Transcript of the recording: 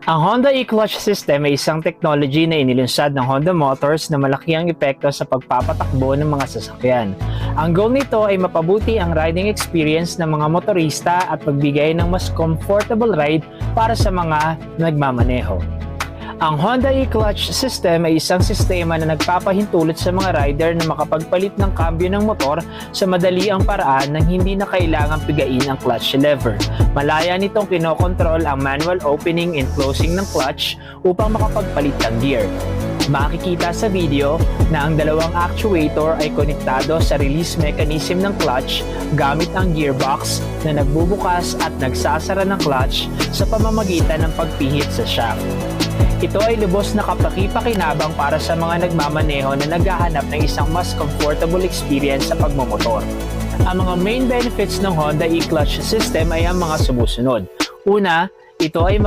Ang Honda e-clutch system ay isang technology na inilunsad ng Honda Motors na malaki ang epekto sa pagpapatakbo ng mga sasakyan. Ang goal nito ay mapabuti ang riding experience ng mga motorista at magbigay ng mas comfortable ride para sa mga nagmamaneho. Ang Honda e-clutch system ay isang sistema na nagpapahintulot sa mga rider na makapagpalit ng kambyo ng motor sa madali ang paraan nang hindi na kailangang pigain ang clutch lever. Malaya nitong kinokontrol ang manual opening and closing ng clutch upang makapagpalit ng gear. Makikita sa video na ang dalawang actuator ay konektado sa release mechanism ng clutch gamit ang gearbox na nagbubukas at nagsasara ng clutch sa pamamagitan ng pagpihit sa shaft. Ito ay lubos na kapaki-pakinabang para sa mga nagmamaneho na naghahanap ng isang mas comfortable experience sa pagmomotor. Ang mga main benefits ng Honda e-clutch system ay ang mga sumusunod. Una, ito ay